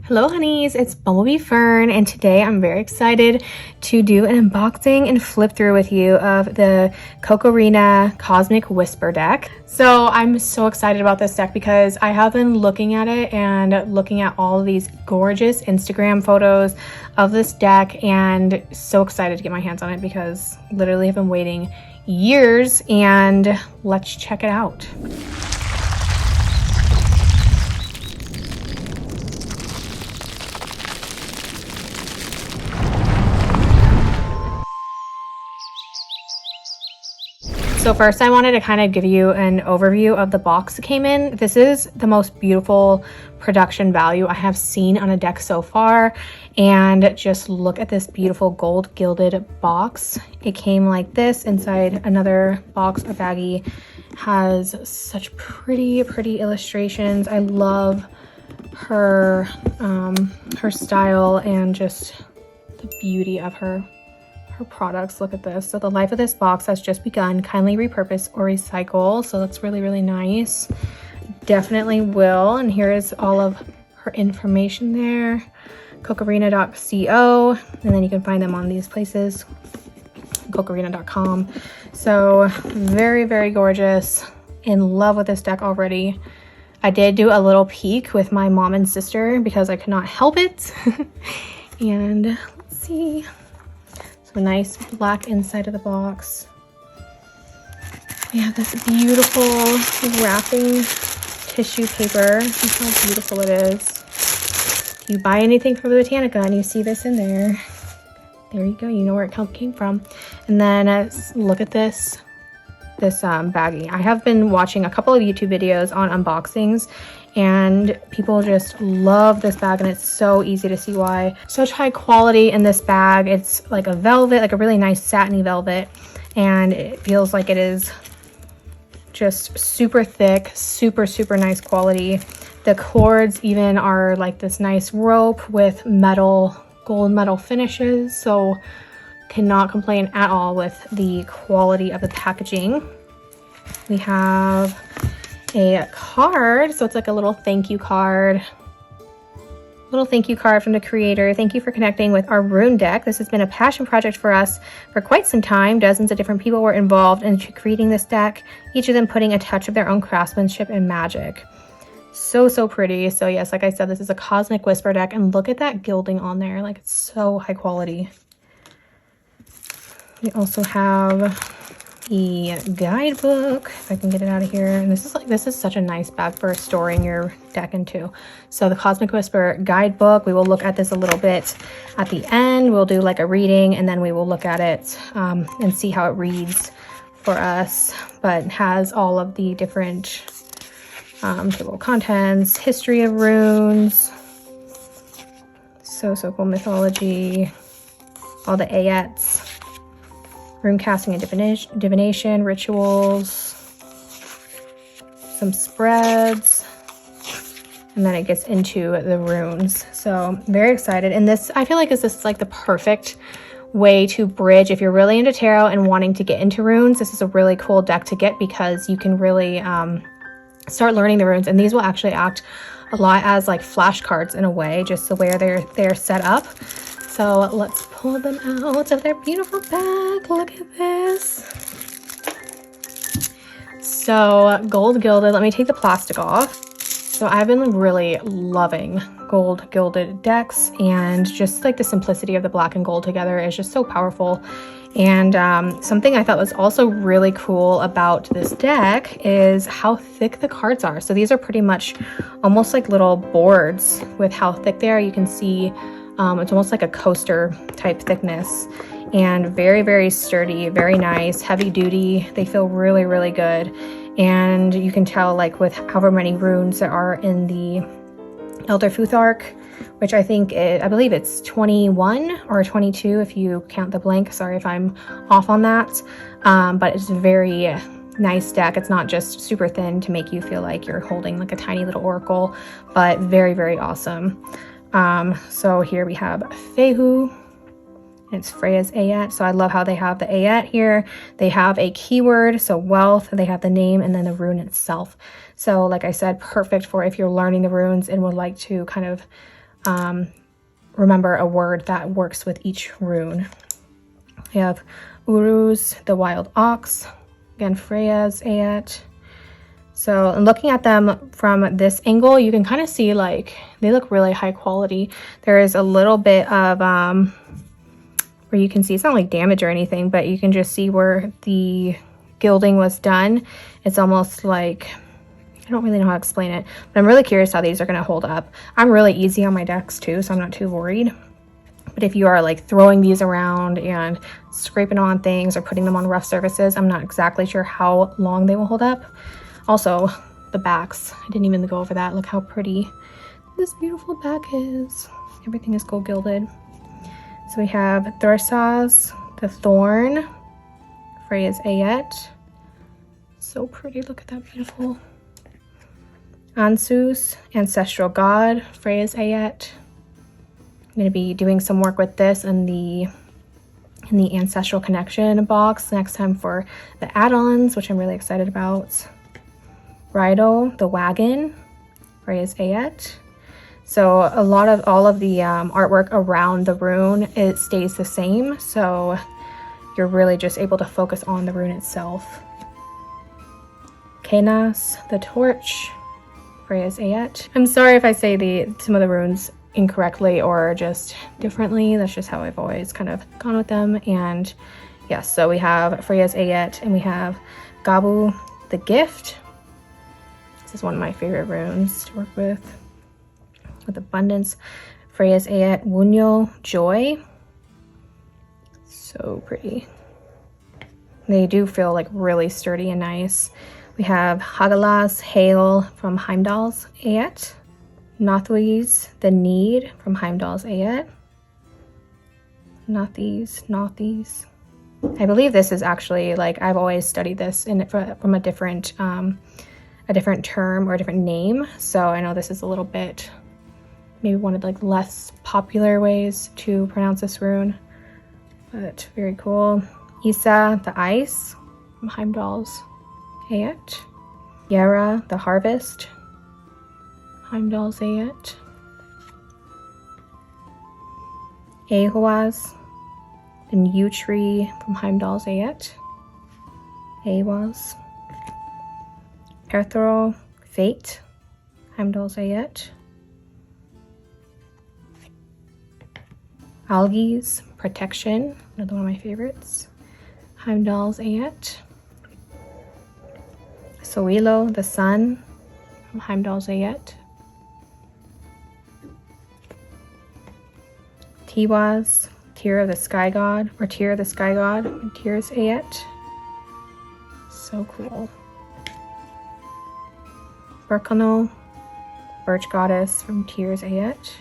Hello honeys, it's Bumblebee Fern, and today I'm very excited to do an unboxing and flip through with you of the Cocorina Cosmic Whisper deck. So I'm so excited about this deck because I have been looking at it and looking at all of these gorgeous Instagram photos of this deck, and so excited to get my hands on it because literally I've been waiting years, and let's check it out. So first I wanted to kind of give you an overview of the box it came in. This is the most beautiful production value I have seen on a deck so far. And just look at this beautiful gold gilded box. It came like this inside another box or baggie. Has such pretty illustrations. I love her, her style and just the beauty of her products. Look at this. So the life of this box has just begun. Kindly repurpose or recycle. So that's really nice. Definitely will. And here is all of her information there. Cocorina.co, and then you can find them on these places. Cocorina.com. So very gorgeous. In love with this deck already. I did do a little peek with my mom and sister because I could not help it. And let's see. So nice black inside of the box. We have this beautiful wrapping tissue paper. Look how beautiful it is. If you buy anything from Botanica and you see this in there, there you go. You know where it came from. And then look at this baggie. I have been watching a couple of YouTube videos on unboxings, and people just love this bag, and it's so easy to see why. Such high quality in this bag. It's like a velvet, like a really nice satiny velvet, and it feels like it is just super thick, super nice quality. The cords even are like this nice rope with metal, gold metal finishes, so cannot complain at all with the quality of the packaging. We have a card, so it's like a little thank you card. Little thank you card from the creator. Thank you for connecting with our rune deck. This has been a passion project for us for quite some time. Dozens of different people were involved in creating this deck, each of them putting a touch of their own craftsmanship and magic. So pretty. So yes, like I said, this is a Cosmic Whisper deck, and look at that gilding on there. Like, it's so high quality. We also have the guidebook, if I can get it out of here. And this is such a nice bag for storing your deck into. So the Cosmic Whisper guidebook, we will look at this a little bit at the end. We'll do like a reading, and then we will look at it and see how it reads for us. But it has all of the different table of contents, history of runes, so cool, mythology, all the ayats, rune casting and divination, rituals, some spreads, and then it gets into the runes. So very excited. And this, I feel like this is like the perfect way to bridge if you're really into tarot and wanting to get into runes. This is a really cool deck to get because you can really start learning the runes, and these will actually act a lot as like flashcards in a way, just the way they're set up. So let's pull them out of their beautiful bag. Look at this. So gold gilded. Let me take the plastic off. So I've been really loving gold gilded decks, and just like the simplicity of the black and gold together is just so powerful. And something I thought was also really cool about this deck is how thick the cards are. So these are pretty much almost like little boards with how thick they are. You can see it's almost like a coaster type thickness, and very sturdy, very nice, heavy duty. They feel really good. And you can tell, like, with however many runes there are in the Elder Futhark, which I believe it's 21 or 22 if you count the blank. Sorry if I'm off on that. But it's a very nice deck. It's not just super thin to make you feel like you're holding like a tiny little oracle, but very awesome. So here we have Fehu. It's Freya's ayat. So I love how they have the ayat here. They have a keyword, so wealth, they have the name, and then the rune itself. So like I said, perfect for if you're learning the runes and would like to kind of remember a word that works with each rune. We have Uruz, the wild ox, again Freya's Ayet. So looking at them from this angle, you can kind of see like they look really high quality. There is a little bit of where you can see it's not like damage or anything, but you can just see where the gilding was done. It's almost like, I don't really know how to explain it, but I'm really curious how these are going to hold up. I'm really easy on my decks too, so I'm not too worried. But if you are like throwing these around and scraping on things or putting them on rough surfaces, I'm not exactly sure how long they will hold up. Also, the backs, I didn't even go over that. Look how pretty this beautiful back is. Everything is gold gilded. So we have Thursaz, the thorn, Freya's Ayet. So pretty, look at that beautiful. Ansus, ancestral god, Freya's Ayet. I'm going to be doing some work with this in the ancestral connection box next time for the add-ons, which I'm really excited about. Rhino, the wagon, Freya's Ayet. So a lot of all of the artwork around the rune, it stays the same. So you're really just able to focus on the rune itself. Kenas, the torch, Freya's Ayet. I'm sorry if I say some of the runes incorrectly or just differently. That's just how I've always kind of gone with them. And yes, so we have Freya's Ayet and we have Gabu, the gift. This is one of my favorite runes to work with abundance. Freya's Ayet, Wunyo, joy. So pretty. They do feel like really sturdy and nice. We have Hagalas, hail from Heimdall's Ayet. Nothwes, the need from Heimdall's Ayet. Nothies. I believe this is actually, like, I've always studied this from a different term or a different name. So I know this is a little bit, maybe one of like less popular ways to pronounce this rune, but very cool. Isa, the ice from Heimdall's Ayet. Yara, the harvest, Heimdall's Ayet. Ahwaz, the yew tree from Heimdall's Ayet. Ahwaz. Erthro, fate, Heimdall's Ayet. Algi's, protection, another one of my favorites, Heimdall's Ayet. Sooooooo, the sun, from Heimdall's Ayet. Tiwaz, Tear of the Sky God, or Tear of the Sky God, and Tear's Ayet. So cool. Burkano, birch goddess from Tear's Ayet.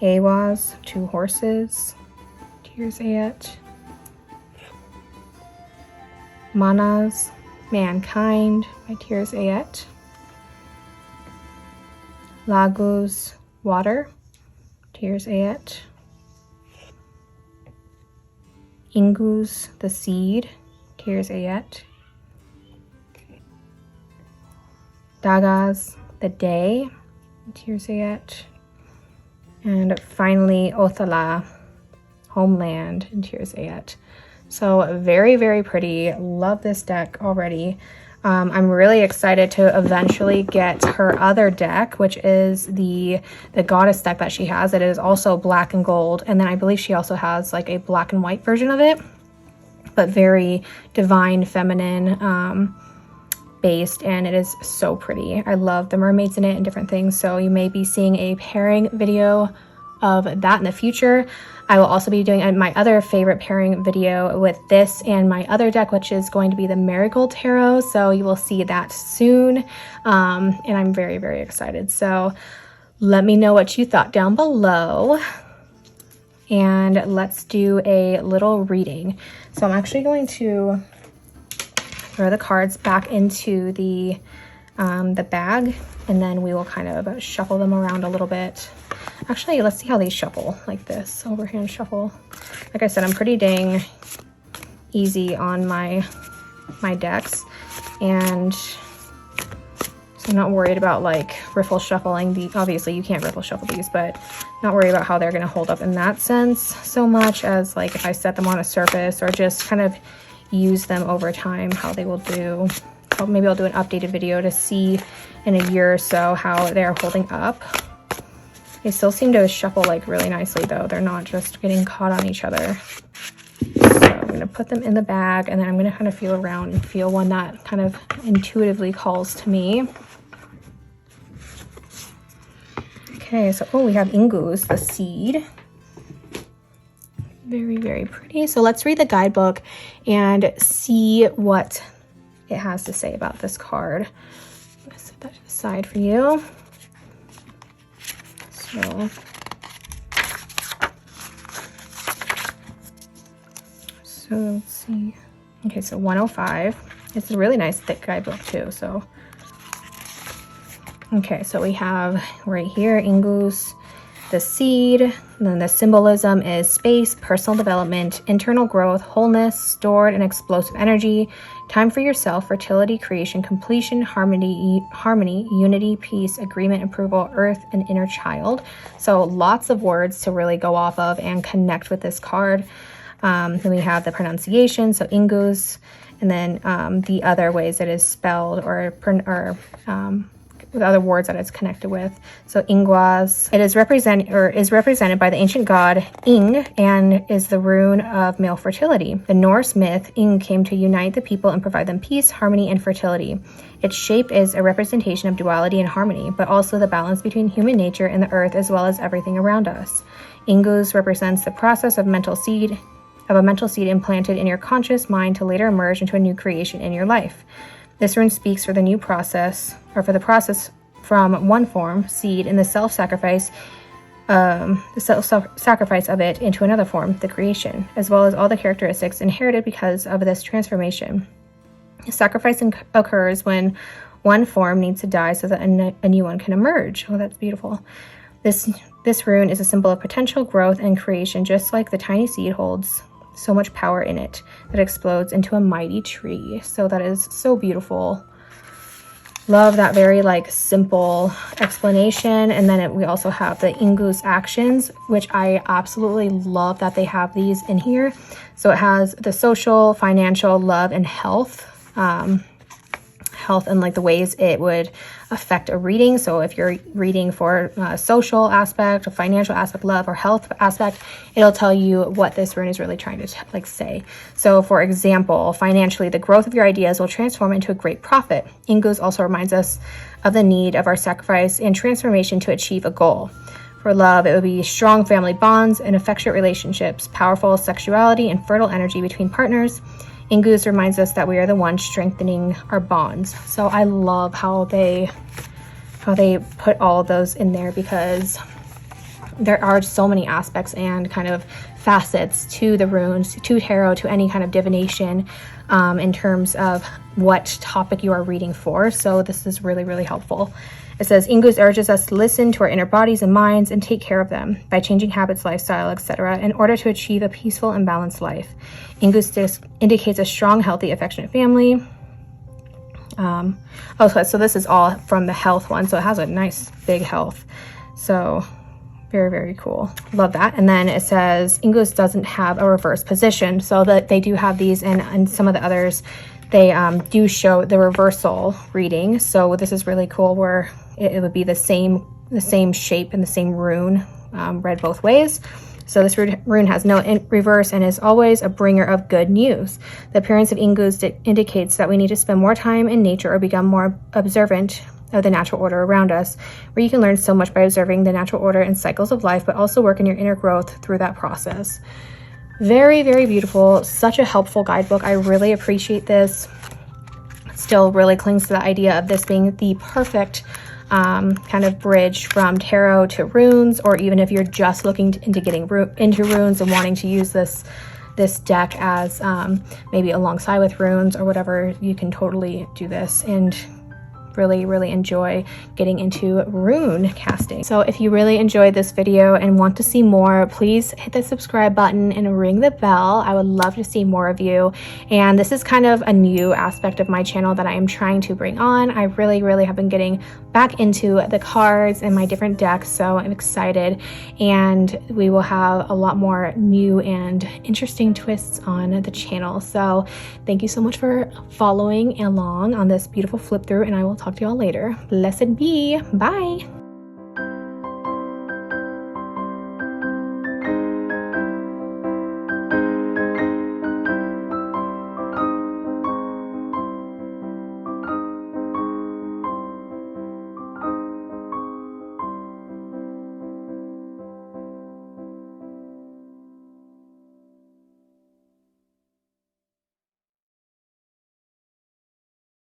Awaz, two horses, Tear's Ayet. Manas, mankind, by Tear's Ayet. Lagos, water, Tear's Ayet. Ingus, the seed, Tear's Ayet. Dagas, the day, Tear's Ayet. And finally, Othala, homeland, in Tear's Ayet. So very, very pretty. Love this deck already. I'm really excited to eventually get her other deck, which is the goddess deck that she has. It is also black and gold. And then I believe she also has like a black and white version of it, but very divine feminine based, and it is so pretty. I love the mermaids in it and different things. So you may be seeing a pairing video of that in the future. I will also be doing my other favorite pairing video with this and my other deck, which is going to be the Marigold Tarot. So you will see that soon. And I'm very, very excited. So let me know what you thought down below. And let's do a little reading. So I'm actually going to throw the cards back into the bag, and then we will kind of shuffle them around a little bit. Actually, let's see how they shuffle like this. Overhand shuffle. Like I said, I'm pretty dang easy on my decks, and I'm not worried about like riffle shuffling these. Obviously you can't riffle shuffle these, but not worried about how they're going to hold up in that sense so much as like if I set them on a surface or just kind of use them over time, how they will do. Maybe I'll do an updated video to see in a year or so how they're holding up. They still seem to shuffle like really nicely though. They're not just getting caught on each other. So I'm going to put them in the bag, and then I'm going to kind of feel around and feel one that kind of intuitively calls to me. Okay, so we have Ingus, the seed. Very, very pretty. So let's read the guidebook and see what it has to say about this card. I'm going to set that to the side for you. So let's see. Okay, so 105. It's a really nice thick guidebook too. So okay, so we have right here Ingus, the seed, and then the symbolism is space, personal development, internal growth, wholeness, stored and explosive energy, time for yourself, fertility, creation, completion, harmony, unity, peace, agreement, approval, earth, and inner child. So lots of words to really go off of and connect with this card. Then we have the pronunciation, so Ingus, and then the other ways it is spelled or with other words that it's connected with. So Inguas, it is represented by the ancient god Ing and is the rune of male fertility. The Norse myth, Ing came to unite the people and provide them peace, harmony, and fertility. Its shape is a representation of duality and harmony, but also the balance between human nature and the earth as well as everything around us. Ingus represents the process of a mental seed implanted in your conscious mind to later emerge into a new creation in your life. This rune speaks for the new process, or for the process from one form, seed, and the self-sacrifice of it into another form, the creation, as well as all the characteristics inherited because of this transformation. Sacrifice occurs when one form needs to die so that a new one can emerge. Oh, that's beautiful. This rune is a symbol of potential growth and creation, just like the tiny seed holds so much power in it that explodes into a mighty tree. So that is so beautiful. Love that very like simple explanation. And then we also have the Ingus actions, which I absolutely love that they have these in here. So it has the social, financial, love, and health and like the ways it would affect a reading. So if you're reading for social aspect, or financial aspect, love, or health aspect, it'll tell you what this rune is really trying to say. So for example, financially, the growth of your ideas will transform into a great profit. Ingus also reminds us of the need of our sacrifice and transformation to achieve a goal. For love, it would be strong family bonds and affectionate relationships, powerful sexuality, and fertile energy between partners. Ingus reminds us that we are the ones strengthening our bonds. So I love how they put all of those in there, because there are so many aspects and kind of facets to the runes, to tarot, to any kind of divination in terms of what topic you are reading for. So this is really, really helpful. It says, Ingus urges us to listen to our inner bodies and minds and take care of them by changing habits, lifestyle, etc. in order to achieve a peaceful and balanced life. Ingus indicates a strong, healthy, affectionate family. So this is all from the health one. So it has a nice big health. So very, very cool. Love that. And then it says, Ingus doesn't have a reverse position. So that they do have these, and some of the others, they do show the reversal reading. So this is really cool, where it would be the same shape and the same rune read both ways. So this rune has no reverse and is always a bringer of good news. The appearance of Ingus indicates that we need to spend more time in nature or become more observant of the natural order around us, where you can learn so much by observing the natural order and cycles of life, but also work in your inner growth through that process. Very, very beautiful. Such a helpful guidebook. I really appreciate this. Still really clings to the idea of this being the perfect kind of bridge from tarot to runes, or even if you're just looking into getting into runes and wanting to use this deck as maybe alongside with runes or whatever, you can totally do this. And really enjoy getting into rune casting. So if you really enjoyed this video and want to see more, please hit the subscribe button and ring the bell. I would love to see more of you. And this is kind of a new aspect of my channel that I am trying to bring on. I really have been getting back into the cards and my different decks, so I'm excited, and we will have a lot more new and interesting twists on the channel. So thank you so much for following along on this beautiful flip through, and I will talk to y'all later. Blessed be. Bye.